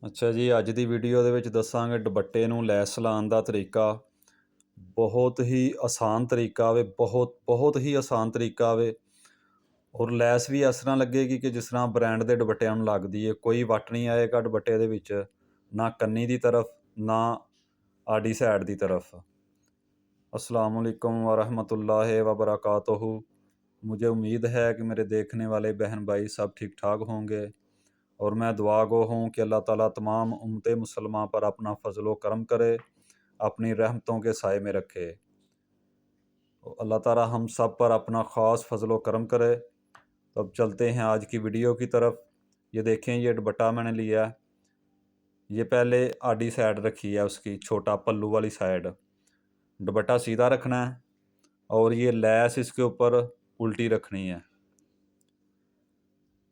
ਅੱਛਾ ਜੀ, ਅੱਜ ਦੀ ਵੀਡੀਓ ਦੇ ਵਿੱਚ ਦੱਸਾਂਗੇ ਦੁਪੱਟੇ ਨੂੰ ਲੈਸ ਲਾਉਣ ਦਾ ਤਰੀਕਾ। ਬਹੁਤ ਹੀ ਆਸਾਨ ਤਰੀਕਾ ਵੇ, ਬਹੁਤ ਹੀ ਆਸਾਨ ਤਰੀਕਾ ਵੇ। ਔਰ ਲੈਸ ਵੀ ਇਸ ਤਰ੍ਹਾਂ ਲੱਗੇਗੀ ਕਿ ਜਿਸ ਤਰ੍ਹਾਂ ਬ੍ਰਾਂਡ ਦੇ ਦੁਪੱਟਿਆਂ ਨੂੰ ਲੱਗਦੀ ਹੈ। ਕੋਈ ਵੱਟ ਨਹੀਂ ਆਏਗਾ ਦੁਪੱਟੇ ਦੇ ਵਿੱਚ, ਨਾ ਕੰਨੀ ਦੀ ਤਰਫ, ਨਾ ਆੜੀ ਸਾਈਡ ਦੀ तरफ। अस्सलाम वालेकुम वरहमतुल्लाहि वबरकातुहू। मुझे उम्मीद है कि मेरे देखने वाले बहन भाई सब ठीक ठाक होंगे और मैं दुआ गो हूँ कि अल्लाह ताला तमाम उम्मत मुसलमान पर अपना फजलो करम करे, अपनी रहमतों के साए में रखे। अल्लाह ताला हम सब पर अपना ख़ास फजलो करम करे। तो अब चलते हैं आज की वीडियो की तरफ। ये देखें, ये दुपट्टा मैंने लिया है। ये पहले आड़ी साइड रखी है, उसकी छोटा पल्लू वाली साइड। दुपट्टा सीधा रखना है और ये लैस इसके ऊपर उल्टी रखनी है।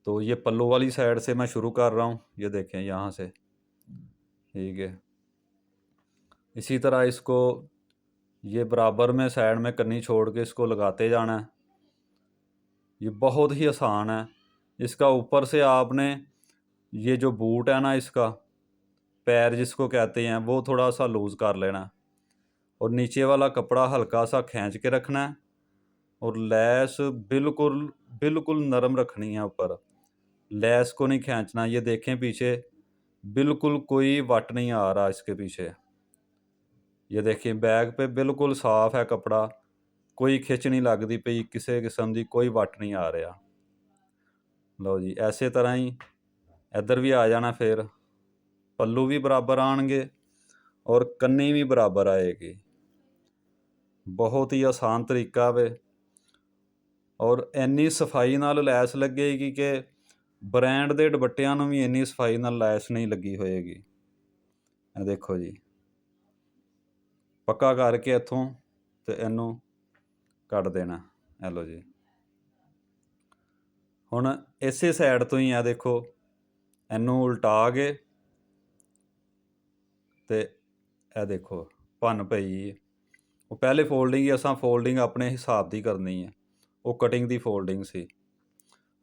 तो ये पल्लू वाली साइड से मैं शुरू कर रहा हूँ। ये देखें यहाँ से, ठीक है। इसी तरह इसको ये बराबर में साइड में कन्नी छोड़ के इसको लगाते जाना है। ये बहुत ही आसान है। इसका ऊपर से आपने ये जो बूट है ना, इसका पैर जिसको कहते हैं, वो थोड़ा सा लूज़ कर लेना और नीचे वाला कपड़ा हल्का सा खींच के रखना है और लैस बिल्कुल बिल्कुल नरम रखनी है ऊपर। लैस को नहीं खींचना। ये देखें पीछे बिल्कुल कोई वट नहीं आ रहा इसके पीछे। ये देखिए बैग पे बिल्कुल साफ़ है कपड़ा, कोई खिंच नहीं लगती पई, किसी किस्म की कोई वट नहीं आ रहा। लो जी, ऐसे तरह ही इधर भी आ जाना। फिर पल्लू भी बराबर आएंगे और कन्नी भी बराबर आएगी। बहुत ही आसान तरीका वे और इन्नी सफाई नाल लैस लगेगी कि ब्रांड के दुपट्टियां नूं भी इन्नी सफाई नाल लैस नहीं लगी होएगी। देखो जी, पक्का करके इत्थों तो इनू कट देना। ए लो जी, हुण इसे साइड तो ही है, देखो इनू उल्टा के ते ए देखो भन पई। वो पहले फोल्डिंग ही असां फोल्डिंग अपने हिसाब की करनी है, वो कटिंग की फोल्डिंग सी।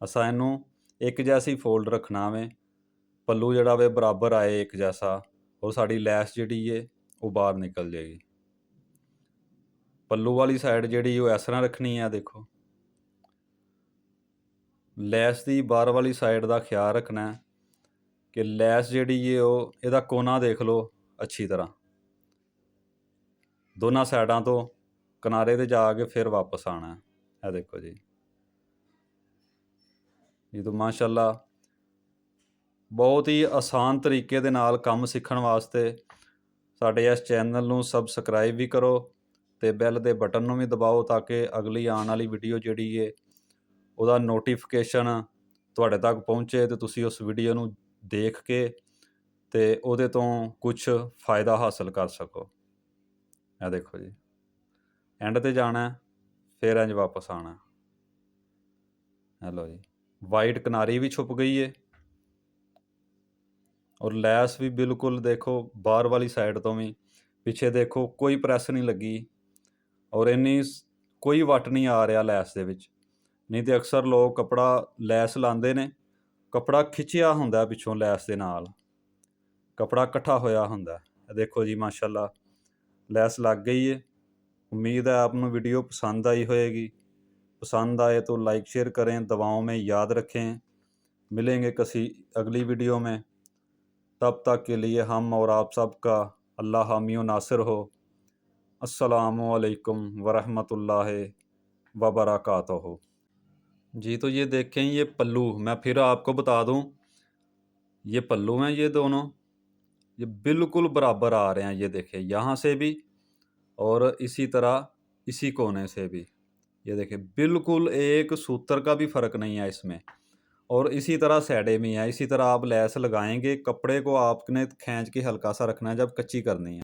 असां इनू एक जैसी फोल्ड रखना वे, पल्लू जिहड़ा वे बराबर आए एक जैसा, और साड़ी लैस जिहड़ी है वो बाहर निकल जाएगी। पल्लू वाली साइड जिहड़ी वो इस तरह रखनी है। देखो लैस की बाहर वाली साइड का ख्याल रखना है कि लैस जिहड़ी है वो इहदा कोना देख लो अच्छी तरह, दोनों साइडों तो किनारे ते जाके फिर वापस आना है। यह देखो जी, ये तो माशाल्लाह बहुत ही आसान तरीके दे नाल काम सीखण वास्ते साडे इस चैनल नूं सबसक्राइब भी करो ते बैल दे बटन नूं भी दबाओ, ताकि अगली आने वाली वीडियो जिहड़ी है उहदा नोटिफिकेशन तुहाडे तक पहुँचे तो तुसीं उस वीडियो नूं देख के ते उहदे तों कुछ फ़ायदा हासिल कर सको। यह देखो जी, एंड ते जाना है फिर इंज वापस आना। हेलो जी, वाइट किनारी भी छुप गई है और लैस भी बिल्कुल देखो बाहर वाली साइड तो भी पिछे देखो कोई प्रैस नहीं लगी और इन्नी कोई वट नहीं आ रहा लैस दे विच। नहीं तो अक्सर लोग कपड़ा लैस लाते ने, कपड़ा खिंचिया हुंदा पिछों लैस दे नाल, कपड़ा इकट्ठा होया हुंदा। देखो जी माशाल्लाह लैस लग गई है। उम्मीद है आपको वीडियो पसंद आई होएगी। पसंद आए तो लाइक शेयर करें, दुआओं में याद रखें। मिलेंगे किसी अगली वीडियो में, तब तक के लिए हम और आप सबका अल्लाह हामी व नासिर हो। अस्सलामु अलैकुम वरहमतुल्लाहि वबरकातुहू। जी, तो ये देखें, ये पल्लू मैं फिर आपको बता दूं, ये पल्लू हैं, ये दोनों ये बिल्कुल बराबर आ रहे हैं। ये देखें यहाँ से भी और इसी तरह इसी कोने से भी। ये देखें बिल्कुल एक सूत्र का भी फ़र्क नहीं है इसमें। और इसी तरह साइडे में है। इसी तरह आप लैस लगाएंगे, कपड़े को आपने खींच के हल्का सा रखना है जब कच्ची करनी है।